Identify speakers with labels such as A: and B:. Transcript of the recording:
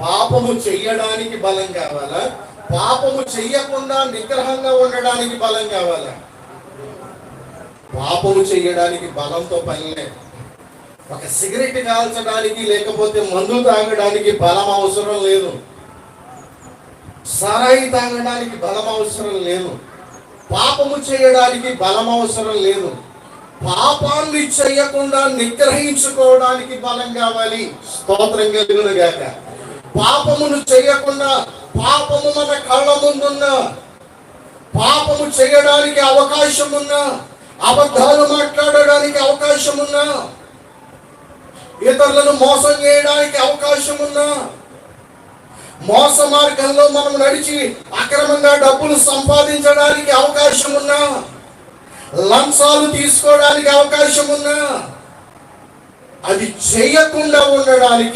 A: పాపము చెయ్యడానికి బలం కావాలా, పాపము చెయ్యకుండా నిగ్రహంగా ఉండడానికి బలం కావాలా? పాపము చెయ్యడానికి బలంతో పని లేదు. ఒక సిగరెట్ కాల్చడానికి లేకపోతే మందు తాగడానికి బలం అవసరం లేదు. సారాయి తాగడానికి బలం అవసరం లేదు. పాపము చేయడానికి బలం అవసరం లేదు. పాపాన్ని చేయకుండా నిగ్రహించుకోవడానికి బలం కావాలి. స్తోత్రం కలుగును గాక. పాపమును చేయకుండా, పాపము మన కళ్ళ ముందున్న, పాపము చేయడానికి అవకాశం ఉన్నా, అబద్ధాలు మాట్లాడడానికి అవకాశం ఉన్నా, ఇతరులను మోసం చేయడానికి అవకాశం ఉన్నా, మోస మార్గంలో మనం నడిచి అక్రమంగా డబ్బులు సంపాదించడానికి అవకాశం ఉన్నా, లంచాలు తీసుకోవడానికి అవకాశం ఉన్నా, అది చేయకుండా ఉండడానికి